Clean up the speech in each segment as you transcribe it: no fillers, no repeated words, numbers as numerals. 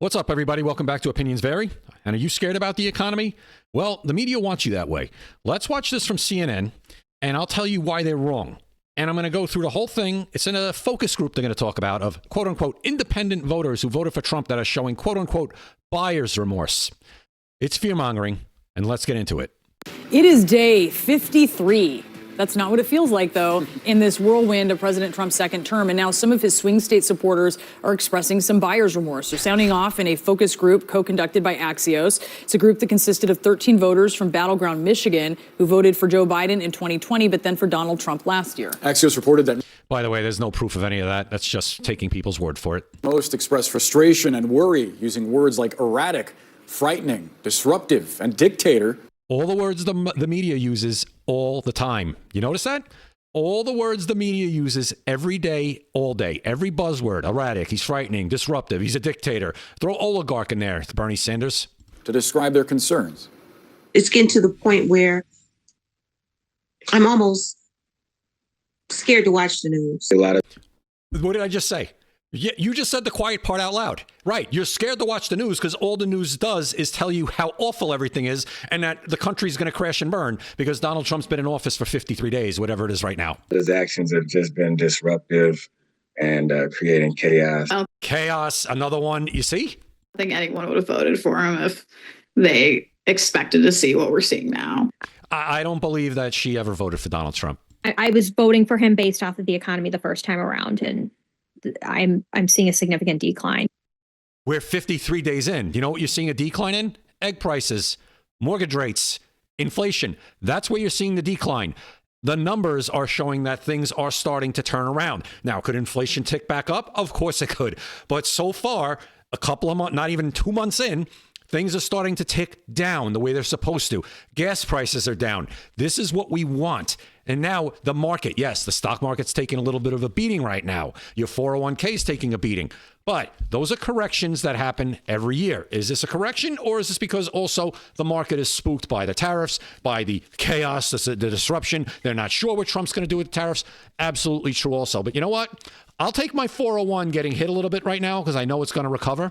What's up, everybody? Welcome back to Opinions Vary. And are you scared about the economy? Well, the media wants you that way. Let's watch this from CNN, and I'll tell you why they're wrong. And I'm going to go through the whole thing. It's in a focus group they're going to talk about of, quote-unquote, independent voters who voted for Trump that are showing, quote-unquote, buyer's remorse. It's fear-mongering, and let's get into it. It is day 53. That's not what it feels like, though, in this whirlwind of President Trump's second term. And now some of his swing state supporters are expressing some buyer's remorse. They're sounding off in a focus group co-conducted by Axios. It's a group that consisted of 13 voters from battleground Michigan who voted for Joe Biden in 2020, but then for Donald Trump last year. Axios reported that. By the way, there's no proof of any of that. That's just taking people's word for it. Most expressed frustration and worry using words like erratic, frightening, disruptive, and dictator. All the words the media uses all the time. You notice that? All the words the media uses every day, all day. Every buzzword. Erratic, he's frightening, disruptive, he's a dictator. Throw oligarch in there, Bernie Sanders. To describe their concerns. It's getting to the point where I'm almost scared to watch the news. What did I just say? You just said the quiet part out loud. Right. You're scared to watch the news because all the news does is tell you how awful everything is and that the country's going to crash and burn because Donald Trump's been in office for 53 days, whatever it is right now. His actions have just been disruptive and creating chaos. Chaos. Another one. You see? I think anyone would have voted for him if they expected to see what we're seeing now. I don't believe that she ever voted for Donald Trump. I was voting for him based off of the economy the first time around, and I'm seeing a significant decline. We're 53 days in. You know what you're seeing a decline in? Egg prices, mortgage rates, inflation. That's where you're seeing the decline. The numbers are showing that things are starting to turn around. Now, could inflation tick back up? Of course it could. But so far, a couple of months, not even 2 months in, things are starting to tick down the way they're supposed to. Gas prices are down. This is what we want. And now the market, yes, the stock market's taking a little bit of a beating right now. Your 401k is taking a beating. But those are corrections that happen every year. Is this a correction, or is this because also the market is spooked by the tariffs, by the chaos, the disruption? They're not sure what Trump's going to do with the tariffs. Absolutely true also. But you know what? I'll take my 401 getting hit a little bit right now because I know it's going to recover.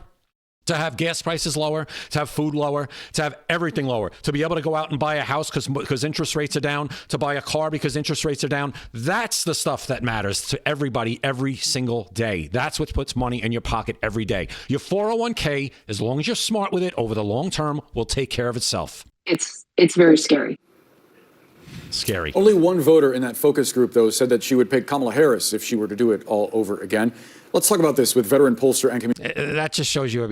To have gas prices lower, to have food lower, to have everything lower, to be able to go out and buy a house because interest rates are down, to buy a car because interest rates are down. That's the stuff that matters to everybody every single day. That's what puts money in your pocket every day. Your 401k, as long as you're smart with it over the long term, will take care of itself. It's very scary. Scary. Only one voter in that focus group, though, said that she would pick Kamala Harris if she were to do it all over again. Let's talk about this with veteran pollster and that just shows you,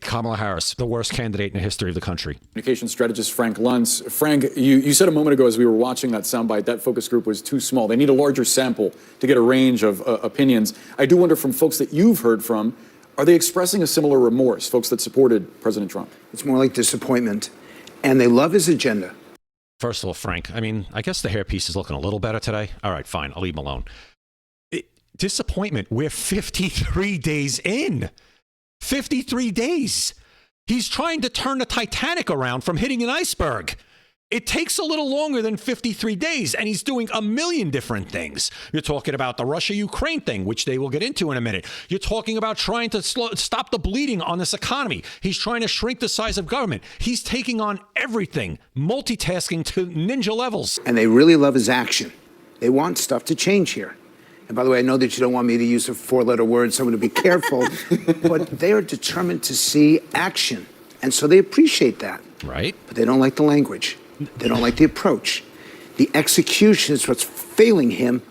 Kamala Harris, the worst candidate in the history of the country. Communication strategist Frank Luntz. Frank, you said a moment ago as we were watching that soundbite, that focus group was too small. They need a larger sample to get a range of opinions. I do wonder from folks that you've heard from, are they expressing a similar remorse, folks that supported President Trump? It's more like disappointment, and they love his agenda. First of all, Frank, I guess the hairpiece is looking a little better today. All right, fine. I'll leave him alone. Disappointment. We're 53 days in. 53 days. He's trying to turn the Titanic around from hitting an iceberg. It takes a little longer than 53 days, and he's doing a million different things. You're talking about the Russia-Ukraine thing, which they will get into in a minute. You're talking about trying to stop the bleeding on this economy. He's trying to shrink the size of government. He's taking on everything, multitasking to ninja levels. And they really love his action. They want stuff to change here. And by the way, I know that you don't want me to use a four-letter word, so I'm going to be careful. But they are determined to see action. And so they appreciate that. Right. But they don't like the language. They don't like the approach. The execution is what's failing him.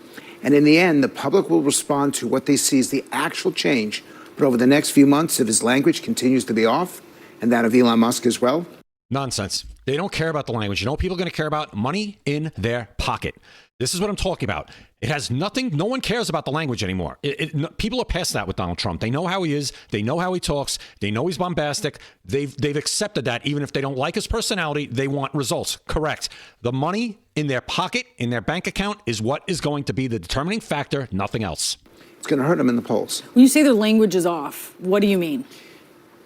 And in the end, the public will respond to what they see as the actual change. But over the next few months, if his language continues to be off, and that of Elon Musk as well. Nonsense. They don't care about the language. You know what people are going to care about? Money in their pocket. This is what I'm talking about. It has nothing. No one cares about the language anymore. People are past that with Donald Trump. They know how he is. They know how he talks. They know he's bombastic. They've accepted that. Even if they don't like his personality, they want results. Correct. The money in their pocket, in their bank account, is what is going to be the determining factor, nothing else. It's going to hurt them in the polls. When you say their language is off, what do you mean?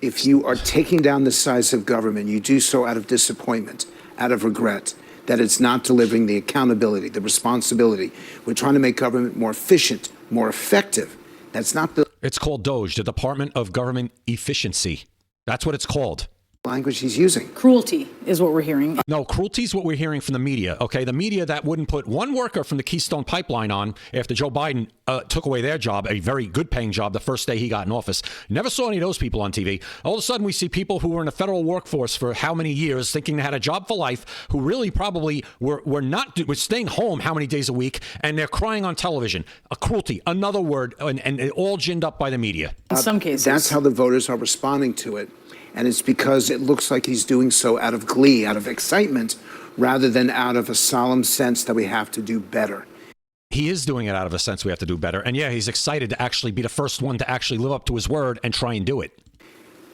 If you are taking down the size of government, you do so out of disappointment, out of regret, that it's not delivering the accountability, the responsibility. We're trying to make government more efficient, more effective. That's not the... It's called DOGE, the Department of Government Efficiency. That's what it's called. Language he's using. Cruelty is what we're hearing. No, cruelty is what we're hearing from the media, okay? The media that wouldn't put one worker from the Keystone Pipeline on after Joe Biden took away their job, a very good paying job, the first day he got in office. Never saw any of those people on TV. All of a sudden, we see people who were in the federal workforce for how many years, thinking they had a job for life, who really probably were staying home how many days a week, and they're crying on television. A cruelty, another word, and all ginned up by the media. In some cases. That's how the voters are responding to it. And it's because it looks like he's doing so out of glee, out of excitement, rather than out of a solemn sense that we have to do better. He is doing it out of a sense we have to do better. And yeah, he's excited to actually be the first one to actually live up to his word and try and do it.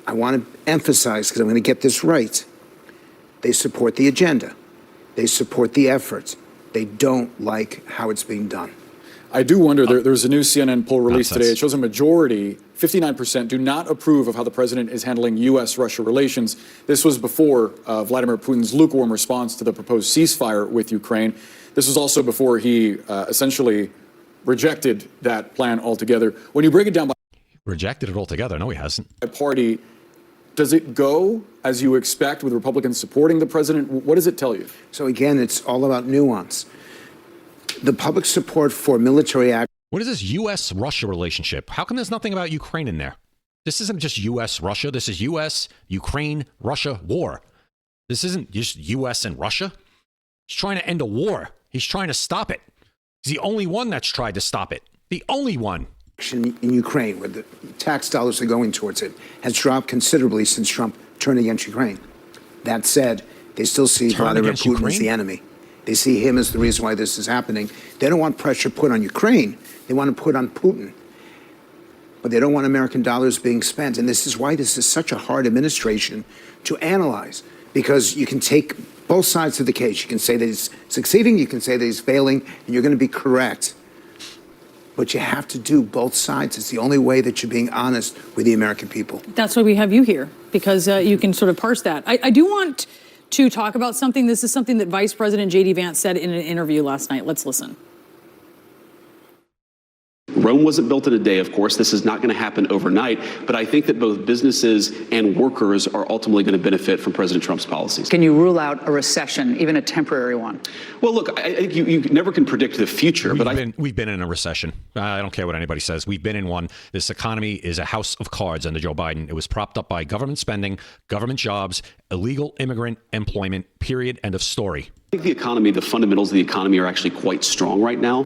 I want to emphasize, because I'm going to get this right, they support the agenda. They support the effort. They don't like how it's being done. I do wonder, there's a new CNN poll released Nonsense. today. It shows a majority, 59%, do not approve of how the president is handling U.S.-Russia relations. This was before Vladimir Putin's lukewarm response to the proposed ceasefire with Ukraine. This was also before he essentially rejected that plan altogether. When you break it down by Rejected it altogether. No, he hasn't. party, does it go as you expect with Republicans supporting the president? What does it tell you? So again, it's all about nuance. The public support for military action. What is this U.S.-Russia relationship? How come there's nothing about Ukraine in there? This isn't just U.S.-Russia. This is U.S., Ukraine, Russia war. This isn't just U.S. and Russia. He's trying to end a war. He's trying to stop it. He's the only one that's tried to stop it. The only one. In Ukraine, where the tax dollars are going towards it, has dropped considerably since Trump turned against Ukraine. That said, they still see Vladimir Putin as the enemy. They see him as the reason why this is happening. They don't want pressure put on Ukraine. They want to put on Putin. But they don't want American dollars being spent. And this is why this is such a hard administration to analyze, because you can take both sides of the case. You can say that he's succeeding, you can say that he's failing, and you're going to be correct. But you have to do both sides. It's the only way that you're being honest with the American people. That's why we have you here, because you can sort of parse that. I do want to talk about something. This is something that Vice President J.D. Vance said in an interview last night. Let's listen. Rome wasn't built in a day, of course. This is not going to happen overnight. But I think that both businesses and workers are ultimately going to benefit from President Trump's policies. Can you rule out a recession, even a temporary one? Well, look, I think you never can predict the future. We've been in a recession. I don't care what anybody says. We've been in one. This economy is a house of cards under Joe Biden. It was propped up by government spending, government jobs, illegal immigrant employment, period, end of story. I think the economy, the fundamentals of the economy are actually quite strong right now.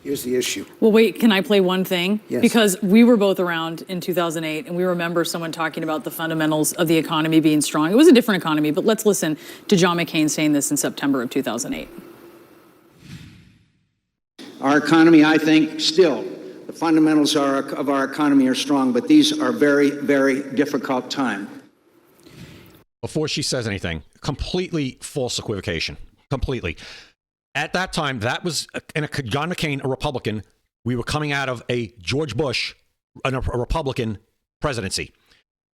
Here's the issue. Well, wait, can I play one thing? Yes. Because we were both around in 2008, and we remember someone talking about the fundamentals of the economy being strong. It was a different economy, but let's listen to John McCain saying this in September of 2008. Our economy, I think, still, the fundamentals of our economy are strong, but these are very, very difficult times. Before she says anything, completely false equivocation. Completely. At that time, that was John McCain, a Republican. We were coming out of a George Bush, a Republican presidency.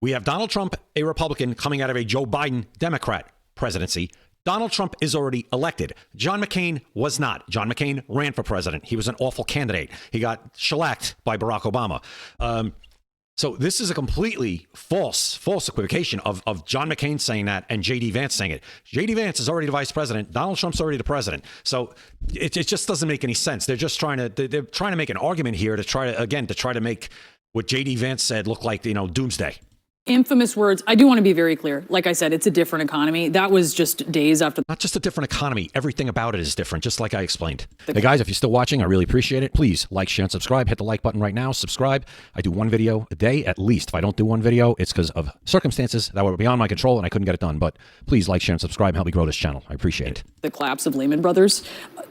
We have Donald Trump, a Republican, coming out of a Joe Biden, Democrat presidency. Donald Trump is already elected. John McCain was not. John McCain ran for president. He was an awful candidate. He got shellacked by Barack Obama. So this is a completely false equivocation of John McCain saying that and J.D. Vance saying it. J.D. Vance is already the vice president. Donald Trump's already the president. So it just doesn't make any sense. They're just trying to make an argument here to try to make what J.D. Vance said look like, doomsday. Infamous words. I do want to be very clear. Like I said, it's a different economy. That was just days after. Not just a different economy. Everything about it is different, just like I explained. Hey guys, if you're still watching, I really appreciate it. Please like, share, and subscribe. Hit the like button right now. Subscribe. I do one video a day at least. If I don't do one video, it's because of circumstances that were beyond my control and I couldn't get it done. But please like, share, and subscribe and help me grow this channel. I appreciate it. The collapse of Lehman Brothers.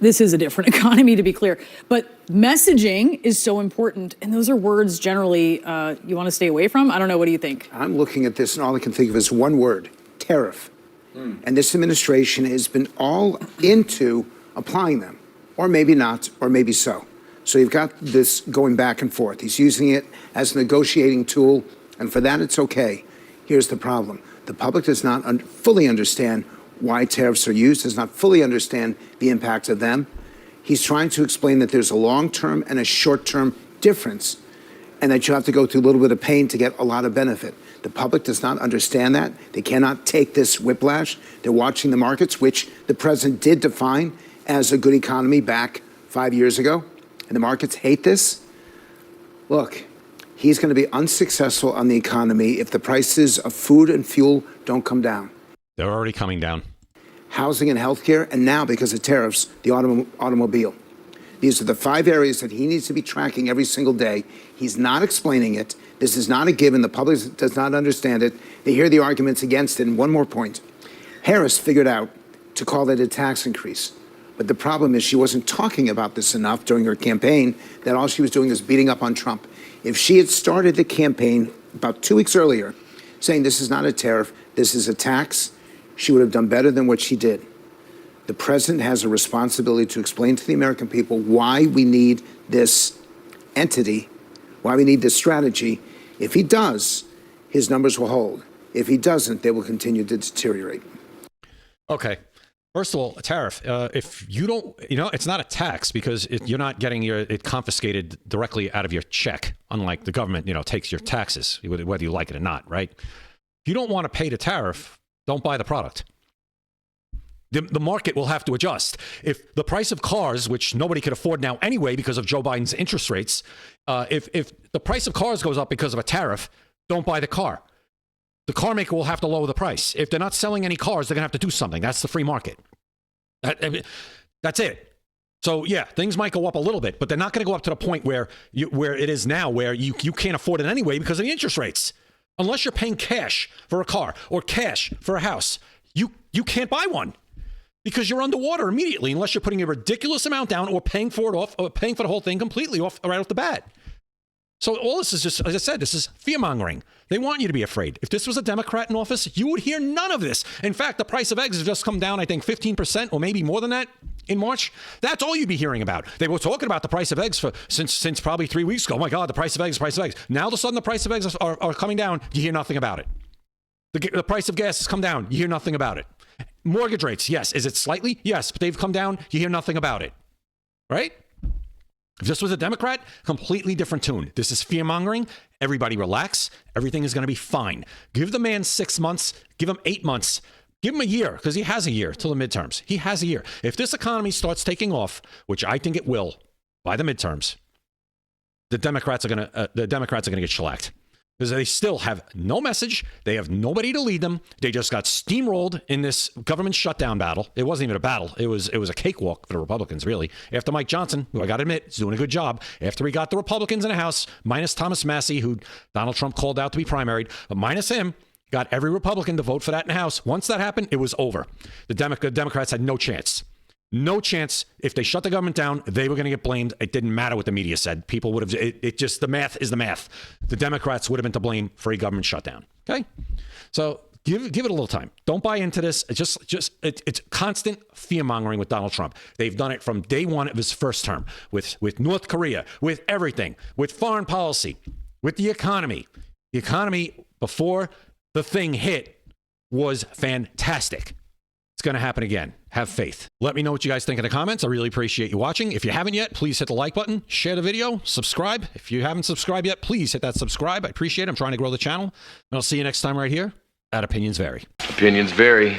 This is a different economy, to be clear. But messaging is so important. And those are words generally you want to stay away from. I don't know. What do you think? I'm looking at this and all I can think of is one word: tariff. And this administration has been all into applying them, or maybe not, or maybe so. So you've got this going back and forth. He's using it as a negotiating tool, and for that it's okay. Here's the problem. The public does not fully understand why tariffs are used, does not fully understand the impact of them. He's trying to explain that there's a long-term and a short-term difference. and that you have to go through a little bit of pain to get a lot of benefit. The public does not understand that. They cannot take this whiplash. They're watching the markets, which the president did define as a good economy back 5 years ago, and the markets hate this. Look, he's going to be unsuccessful on the economy if the prices of food and fuel don't come down. They're already coming down. Housing and healthcare, and now because of tariffs, the automobile. These are the 5 areas that he needs to be tracking every single day. He's not explaining it. This is not a given. The public does not understand it. They hear the arguments against it. And one more point. Harris figured out to call it a tax increase. But the problem is she wasn't talking about this enough during her campaign, that all she was doing was beating up on Trump. If she had started the campaign about 2 weeks earlier saying this is not a tariff, this is a tax, she would have done better than what she did. The president has a responsibility to explain to the American people why we need this entity, why we need this strategy. If he does, his numbers will hold. If he doesn't, they will continue to deteriorate. Okay. First of all, a tariff. If you don't, it's not a tax because you're not getting it confiscated directly out of your check, unlike the government, takes your taxes, whether you like it or not, right? If you don't want to pay the tariff, don't buy the product. The market will have to adjust. If the price of cars, which nobody can afford now anyway because of Joe Biden's interest rates, if the price of cars goes up because of a tariff, don't buy the car. The car maker will have to lower the price. If they're not selling any cars, they're going to have to do something. That's the free market. That's it. So, yeah, things might go up a little bit, but they're not going to go up to the point where it is now, where you can't afford it anyway because of the interest rates. Unless you're paying cash for a car or cash for a house, you can't buy one. Because you're underwater immediately, unless you're putting a ridiculous amount down or paying for it off, or paying for the whole thing completely off right off the bat. So all this is just, as I said, this is fear-mongering. They want you to be afraid. If this was a Democrat in office, you would hear none of this. In fact, the price of eggs has just come down, I think, 15% or maybe more than that in March. That's all you'd be hearing about. They were talking about the price of eggs since probably 3 weeks ago. Oh my God, the price of eggs. Now all of a sudden the price of eggs are coming down. You hear nothing about it. The price of gas has come down. You hear nothing about it. Mortgage rates, yes. Is it slightly? Yes, but they've come down. You hear nothing about it, right? If this was a Democrat, completely different tune. This is fear-mongering. Everybody relax. Everything is going to be fine. Give the man 6 months. Give him 8 months. Give him a year, because he has a year till the midterms. He has a year. If this economy starts taking off, which I think it will by the midterms, the Democrats are going to get shellacked. Because they still have no message. They have nobody to lead them. They just got steamrolled in this government shutdown battle. It wasn't even a battle. It was a cakewalk for the Republicans, really. After Mike Johnson, who I got to admit is doing a good job, after we got the Republicans in the House, minus Thomas Massie, who Donald Trump called out to be primaried, but minus him, got every Republican to vote for that in the House. Once that happened, it was over. The Democrats had no chance. No chance. If they shut the government down, they were going to get blamed. It didn't matter what the media said. People would have, the math is the math. The Democrats would have been to blame for a government shutdown. Okay? So give it a little time. Don't buy into this. It's constant fear-mongering with Donald Trump. They've done it from day one of his first term with North Korea, with everything, with foreign policy, with the economy. The economy before the thing hit was fantastic. It's going to happen again. Have faith. Let me know what you guys think in the comments. I really appreciate you watching. If you haven't yet, please hit the like button, share the video, subscribe. If you haven't subscribed yet, please hit that subscribe. I appreciate it. I'm trying to grow the channel. And I'll see you next time right here at Opinions Vary. Opinions vary.